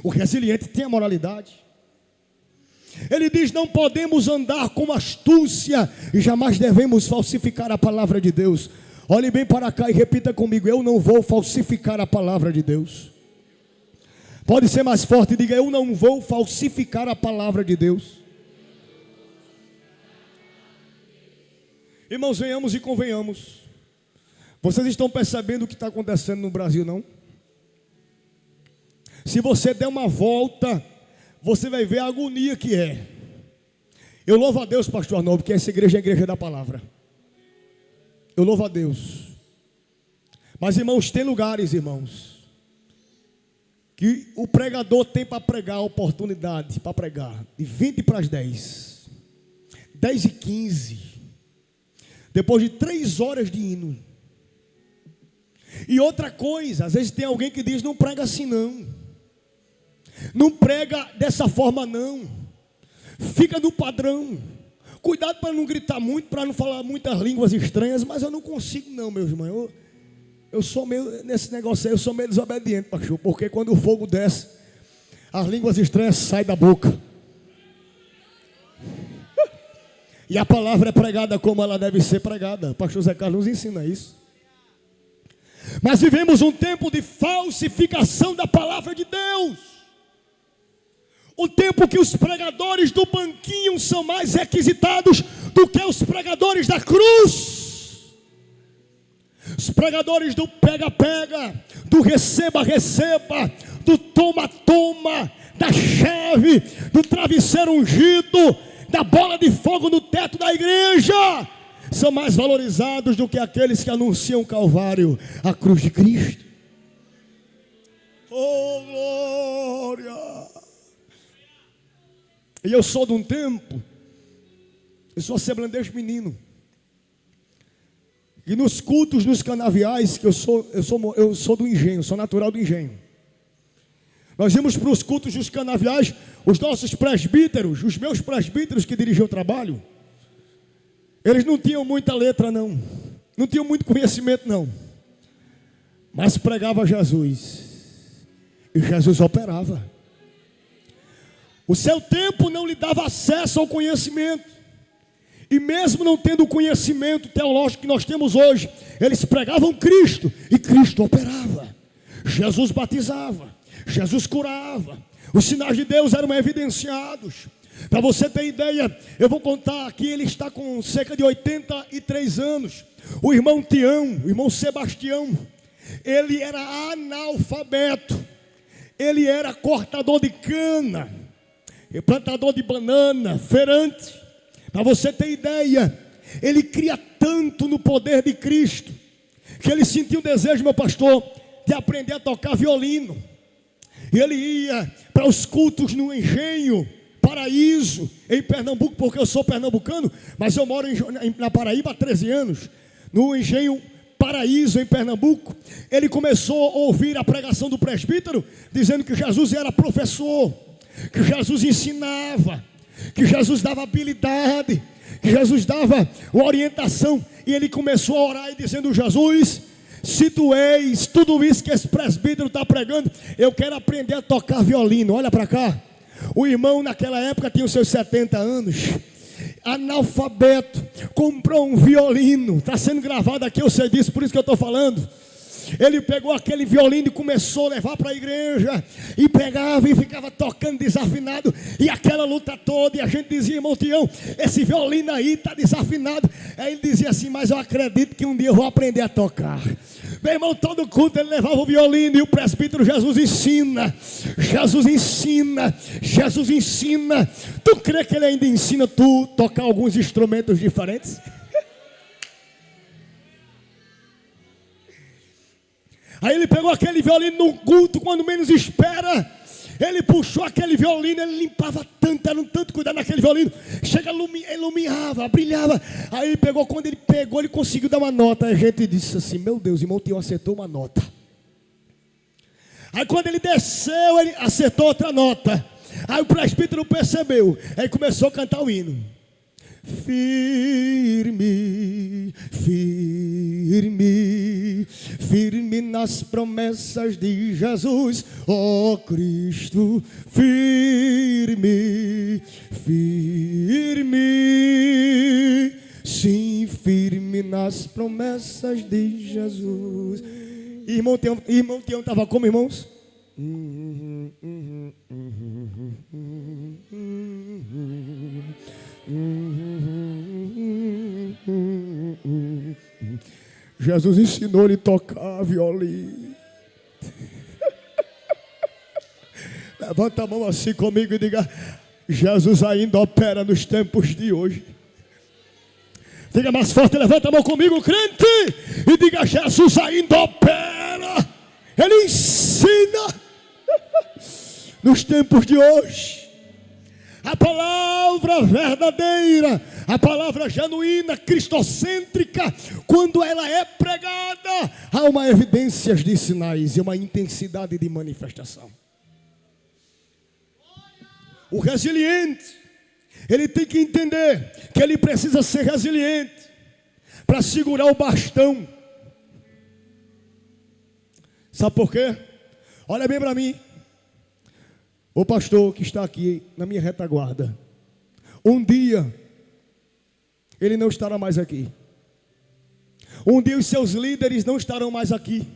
O resiliente tem a moralidade. Ele diz: não podemos andar com astúcia e jamais devemos falsificar a palavra de Deus. Olhe bem para cá e repita comigo: eu não vou falsificar a palavra de Deus. Pode ser mais forte e diga: eu não vou falsificar a palavra de Deus. Irmãos, venhamos e convenhamos. Vocês estão percebendo o que está acontecendo no Brasil, não? Se você der uma volta, você vai ver a agonia que é. Eu louvo a Deus, pastor Arnaldo, porque essa igreja é a igreja da palavra. Eu louvo a Deus. Mas, irmãos, tem lugares, irmãos, que o pregador tem para pregar, a oportunidade para pregar, de 20 para as 10, 10 e 15, depois de 3 horas de hino. E outra coisa, às vezes tem alguém que diz: não prega assim não, não prega dessa forma não, fica no padrão. Cuidado para não gritar muito, para não falar muitas línguas estranhas. Mas eu não consigo não, meus irmãos. Eu sou meio, nesse negócio aí, eu sou meio desobediente, pastor, porque quando o fogo desce, as línguas estranhas saem da boca. E a palavra é pregada como ela deve ser pregada. O pastor Zé Carlos nos ensina isso. Mas vivemos um tempo de falsificação da palavra de Deus. Um tempo que os pregadores do banquinho são mais requisitados do que os pregadores da cruz. Os pregadores do pega-pega, do receba-receba, do toma-toma, da chave, do travesseiro ungido, da bola de fogo no teto da igreja, são mais valorizados do que aqueles que anunciam o Calvário, a cruz de Cristo. Oh, glória! E eu sou de um tempo, eu sou assembleante menino, e nos cultos, nos canaviais, que eu sou do engenho, sou natural do engenho. Nós íamos para os cultos dos canaviais, os nossos presbíteros, os meus presbíteros que dirigiam o trabalho, eles não tinham muita letra não, não tinham muito conhecimento não, mas pregava Jesus, e Jesus operava. O seu tempo não lhe dava acesso ao conhecimento, e mesmo não tendo o conhecimento teológico que nós temos hoje, eles pregavam Cristo, e Cristo operava. Jesus batizava, Jesus curava, os sinais de Deus eram evidenciados. Para você ter ideia, eu vou contar aqui, ele está com cerca de 83 anos. O irmão Tião, o irmão Sebastião, ele era analfabeto, ele era cortador de cana, plantador de banana, feirante. Para você ter ideia, ele cria tanto no poder de Cristo, que ele sentiu um desejo, meu pastor, de aprender a tocar violino. E ele ia para os cultos no Engenho Paraíso, em Pernambuco, porque eu sou pernambucano, mas eu moro na Paraíba há 13 anos, no Engenho Paraíso, em Pernambuco. Ele começou a ouvir a pregação do presbítero, dizendo que Jesus era professor, que Jesus ensinava, que Jesus dava habilidade, que Jesus dava uma orientação. E ele começou a orar e dizendo: Jesus, se tu és tudo isso que esse presbítero está pregando, eu quero aprender a tocar violino. Olha para cá. O irmão naquela época tinha os seus 70 anos, analfabeto, comprou um violino. Está sendo gravado aqui, eu sei disso, por isso que eu estou falando. Ele pegou aquele violino e começou a levar para a igreja, e pegava e ficava tocando desafinado, e aquela luta toda, e a gente dizia: irmão Tião, esse violino aí está desafinado. Aí ele dizia assim: mas eu acredito que um dia eu vou aprender a tocar. Meu irmão, todo culto ele levava o violino, e o presbítero: Jesus ensina, Jesus ensina, Jesus ensina. Tu crê que ele ainda ensina tu tocar alguns instrumentos diferentes? Aí ele pegou aquele violino no culto, quando menos espera, ele puxou aquele violino, ele limpava tanto, era um tanto cuidado naquele violino, chega, iluminava, brilhava. Aí ele pegou, quando ele pegou, ele conseguiu dar uma nota. Aí a gente disse assim: meu Deus, irmão Tião acertou uma nota. Aí quando ele desceu, ele acertou outra nota. Aí o presbítero percebeu, aí começou a cantar o hino. Firme, firme, firme nas promessas de Jesus, ó Cristo. Firme, firme, sim, firme nas promessas de Jesus. Irmão Tião estava como, irmãos? Jesus ensinou ele a tocar violino. Levanta a mão assim comigo e diga: Jesus ainda opera nos tempos de hoje. Diga mais forte, levanta a mão comigo, crente, e diga: Jesus ainda opera, ele ensina nos tempos de hoje. A palavra verdadeira, a palavra genuína, cristocêntrica, quando ela é pregada, há uma evidência de sinais e uma intensidade de manifestação. O resiliente, ele tem que entender que ele precisa ser resiliente para segurar o bastão. Sabe por quê? Olha bem para mim. O pastor que está aqui na minha retaguarda, um dia ele não estará mais aqui. Um dia os seus líderes não estarão mais aqui.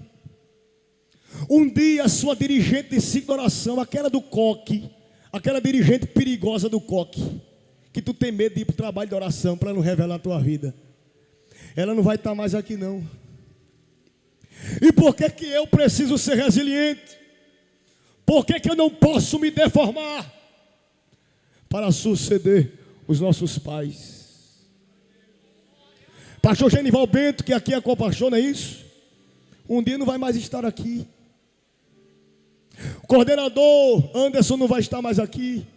Um dia a sua dirigente de ciclo de oração, aquela do coque, aquela dirigente perigosa do coque, que tu tem medo de ir para o trabalho de oração para não revelar a tua vida, ela não vai estar mais aqui não. E por que que eu preciso ser resiliente? Por que que eu não posso me deformar para suceder os nossos pais? Pastor Genival Bento, que aqui é co-pastor, não é isso? Um dia não vai mais estar aqui. O coordenador Anderson não vai estar mais aqui.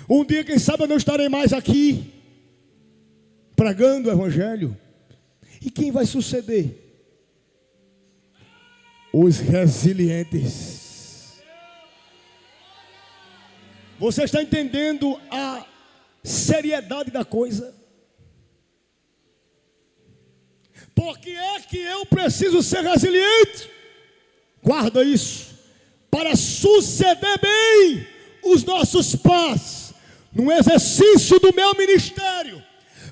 Um dia, quem sabe, eu não estarei mais aqui pregando o evangelho. E quem vai suceder? Os resilientes. Você está entendendo a seriedade da coisa? Por que é que eu preciso ser resiliente? Guarda isso. Para suceder bem os nossos pais no exercício do meu ministério,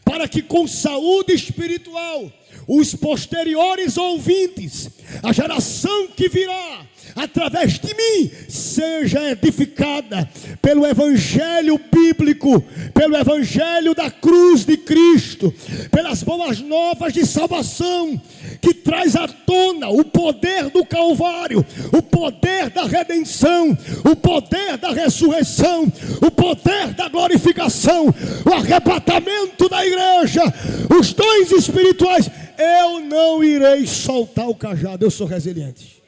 para que com saúde espiritual os posteriores ouvintes, a geração que virá através de mim, seja edificada pelo evangelho bíblico, pelo evangelho da cruz de Cristo, pelas boas novas de salvação, que traz à tona o poder do Calvário, o poder da redenção, o poder da ressurreição, o poder da glorificação, o arrebatamento da igreja, os dons espirituais. eu não irei soltar o cajado, eu sou resiliente.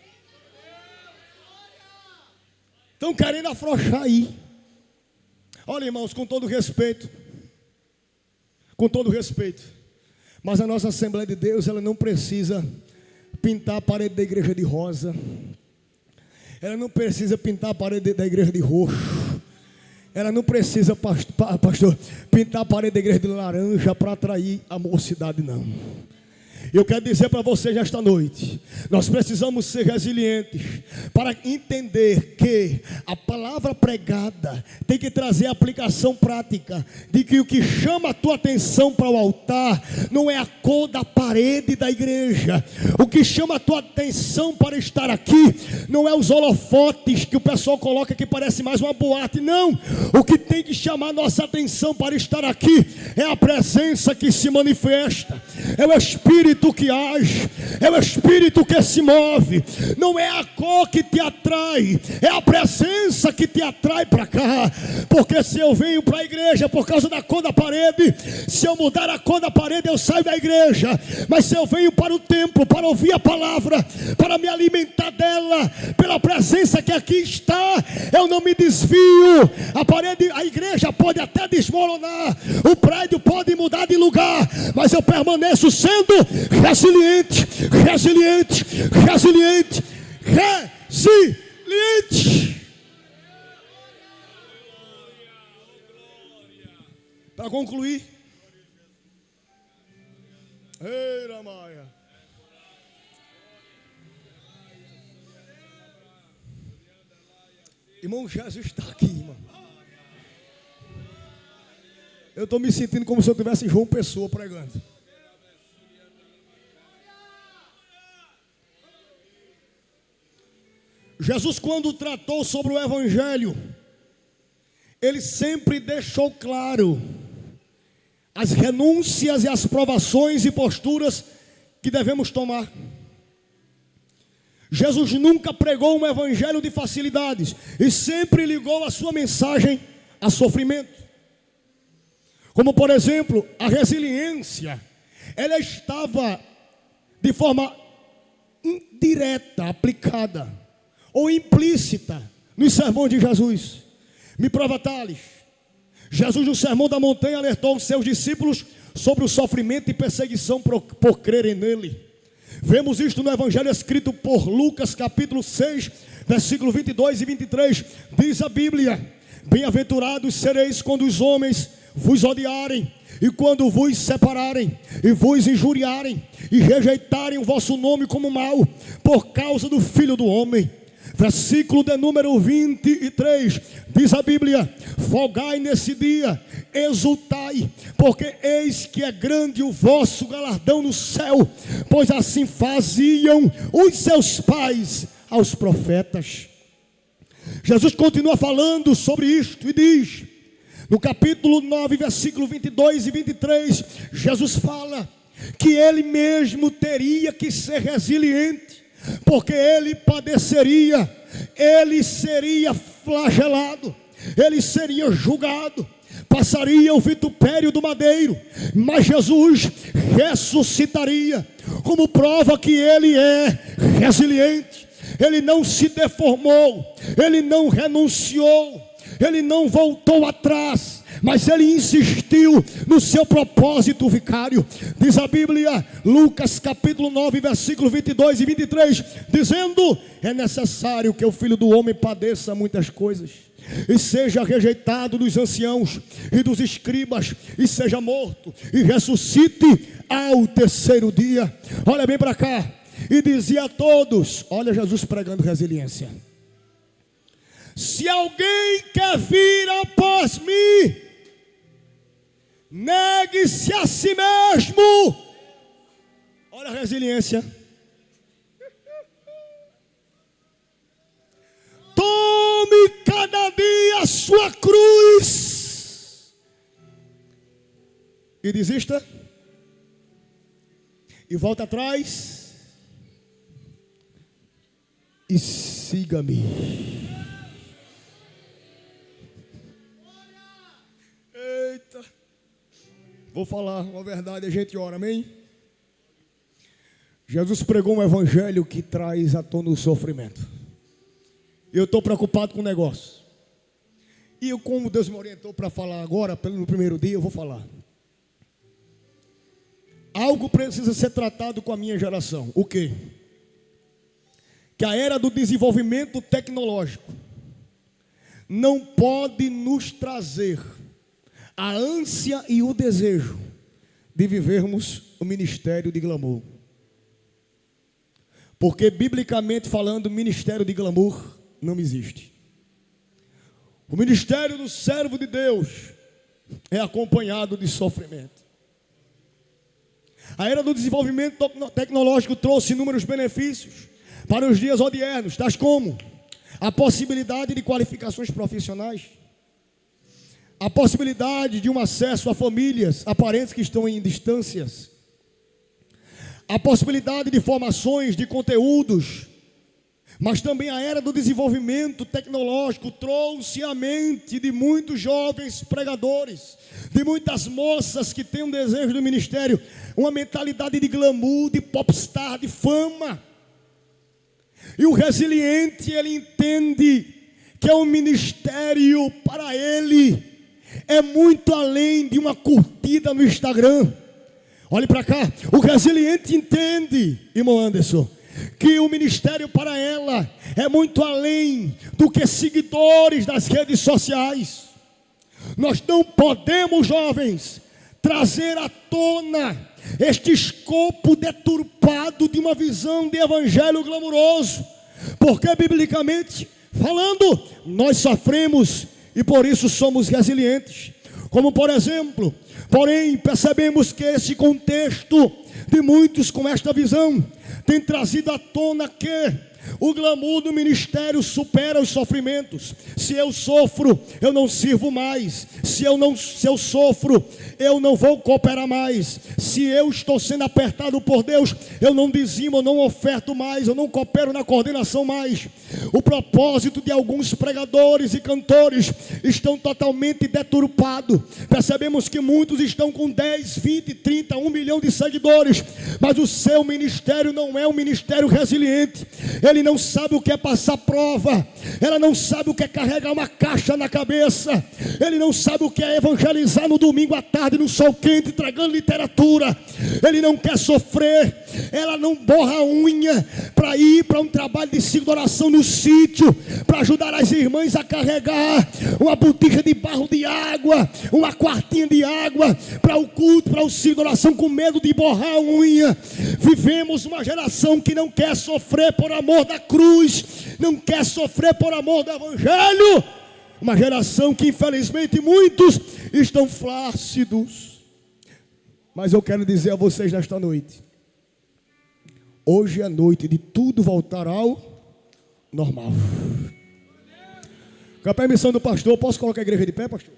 Estão querendo afrouxar aí. Olha, irmãos, com todo respeito, mas a nossa Assembleia de Deus, ela não precisa pintar a parede da igreja de rosa, ela não precisa pintar a parede da igreja de roxo, ela não precisa, pastor, pintar a parede da igreja de laranja para atrair a mocidade, não. Eu quero dizer para vocês esta noite, nós precisamos ser resilientes para entender que a palavra pregada tem que trazer a aplicação prática de que o que chama a tua atenção para o altar não é a cor da parede da igreja. O que chama a tua atenção para estar aqui não é os holofotes que o pessoal coloca que parece mais uma boate, não. O que tem que chamar a nossa atenção para estar aqui é a presença que se manifesta, é o Espírito que age, é o Espírito que se move. Não é a cor que te atrai, é a presença que te atrai para cá. Porque se eu venho para a igreja por causa da cor da parede, se eu mudar a cor da parede eu saio da igreja. Mas se eu venho para o templo para ouvir a palavra, para me alimentar dela, pela presença que aqui está, eu não me desvio. A parede, a igreja pode até desmoronar, o prédio pode mudar de lugar, mas eu permaneço sendo resiliente. Para concluir, Eira Maia, irmão, Jesus está aqui, irmão. Eu estou me sentindo como se eu tivesse João Pessoa pregando. Jesus, quando tratou sobre o Evangelho, ele sempre deixou claro as renúncias e as provações e posturas que devemos tomar. Jesus nunca pregou um evangelho de facilidades e sempre ligou a sua mensagem a sofrimento. Como, por exemplo, a resiliência, ela estava de forma indireta, aplicada ou implícita nos sermões de Jesus. Me prova, Thales. Jesus, no Sermão da Montanha, alertou os seus discípulos sobre o sofrimento e perseguição por crerem nele. Vemos isto no Evangelho escrito por Lucas, capítulo 6, versículo 22 e 23. Diz a Bíblia: bem-aventurados sereis quando os homens vos odiarem, e quando vos separarem, e vos injuriarem, e rejeitarem o vosso nome como mau, por causa do Filho do Homem. Versículo de número 23, diz a Bíblia: folgai nesse dia, exultai, porque eis que é grande o vosso galardão no céu, pois assim faziam os seus pais aos profetas. Jesus continua falando sobre isto e diz, no capítulo 9, versículo 22 e 23, Jesus fala que ele mesmo teria que ser resiliente, porque ele padeceria, ele seria flagelado, ele seria julgado, passaria o vitupério do madeiro, mas Jesus ressuscitaria, como prova que ele é resiliente. Ele não se deformou, ele não renunciou, ele não voltou atrás, mas ele insistiu no seu propósito vicário. Diz a Bíblia, Lucas capítulo 9, versículo 22 e 23, dizendo: é necessário que o Filho do Homem padeça muitas coisas, e seja rejeitado dos anciãos e dos escribas, e seja morto, e ressuscite ao terceiro dia. Olha bem para cá, e dizia a todos, olha Jesus pregando resiliência: se alguém quer vir após mim, negue-se a si mesmo. Olha a resiliência. Tome cada dia a sua cruz e desista, e volta atrás e siga-me. Eita, vou falar uma verdade, a gente ora, amém? Jesus pregou um evangelho que traz à tona o sofrimento. Eu estou preocupado com o negócio. E eu, como Deus me orientou para falar agora, no primeiro dia, eu vou falar. Algo precisa ser tratado com a minha geração. O quê? Que a era do desenvolvimento tecnológico não pode nos trazer a ânsia e o desejo de vivermos o ministério de glamour. Porque, biblicamente falando, o ministério de glamour não existe. O ministério do servo de Deus é acompanhado de sofrimento. A era do desenvolvimento tecnológico trouxe inúmeros benefícios para os dias odiernos, tais como a possibilidade de qualificações profissionais, a possibilidade de um acesso a famílias, a parentes que estão em distâncias, a possibilidade de formações, de conteúdos, mas também a era do desenvolvimento tecnológico trouxe à mente de muitos jovens pregadores, de muitas moças que têm um desejo do ministério, uma mentalidade de glamour, de popstar, de fama. E o resiliente, ele entende que o ministério para ele é muito além de uma curtida no Instagram. Olhe para cá, o resiliente entende, irmão Anderson, que o ministério para ela é muito além do que seguidores das redes sociais. Nós não podemos, jovens, trazer à tona este escopo deturpado de uma visão de evangelho glamuroso, porque biblicamente falando, nós sofremos e por isso somos resilientes. Como por exemplo, porém percebemos que esse contexto de muitos com esta visão tem trazido à tona que o glamour do ministério supera os sofrimentos. Se eu sofro, eu não sirvo mais. Se eu sofro, eu não vou cooperar mais. Se eu estou sendo apertado por Deus, eu não dizimo, eu não oferto mais, eu não coopero na coordenação mais. O propósito de alguns pregadores e cantores estão totalmente deturpado. Percebemos que muitos estão com 10, 20, 30, 1 milhão de seguidores, mas o seu ministério não é um ministério resiliente. Ele não sabe o que é passar prova, ela não sabe o que é carregar uma caixa na cabeça, ele não sabe o que é evangelizar no domingo à tarde no sol quente, entregando literatura, ele não quer sofrer, ela não borra a unha para ir para um trabalho de ciclo de oração no sítio, para ajudar as irmãs a carregar uma botija de barro de água, uma quartinha de água para o culto, para o ciclo de oração, com medo de borrar a unha. Vivemos uma geração que não quer sofrer por amor da cruz, não quer sofrer por amor do evangelho. Uma geração que infelizmente muitos estão flácidos. Mas eu quero dizer a vocês nesta noite, hoje é noite de tudo voltar ao normal. Com a permissão do pastor, posso colocar a igreja de pé, pastor?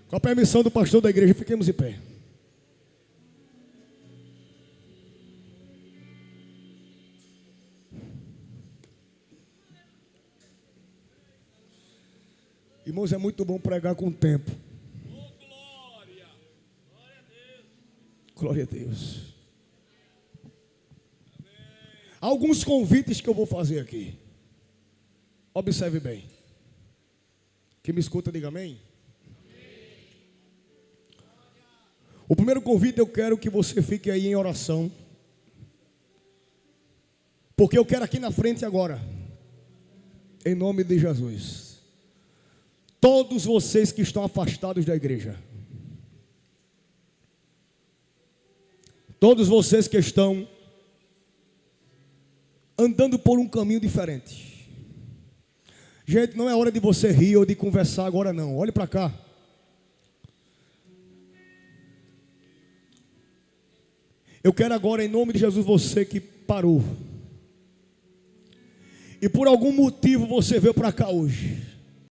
Com a permissão do pastor da igreja, fiquemos de pé. Irmãos, é muito bom pregar com o tempo. Glória a Deus. Alguns convites que eu vou fazer aqui. Observe bem. Quem me escuta, diga amém. O primeiro convite, eu quero que você fique aí em oração, porque eu quero aqui na frente agora, em nome de Jesus, todos vocês que estão afastados da igreja, todos vocês que estão andando por um caminho diferente. Gente, não é hora de você rir ou de conversar agora não. Olhe para cá. Eu quero agora, em nome de Jesus, você que parou e por algum motivo você veio para cá hoje,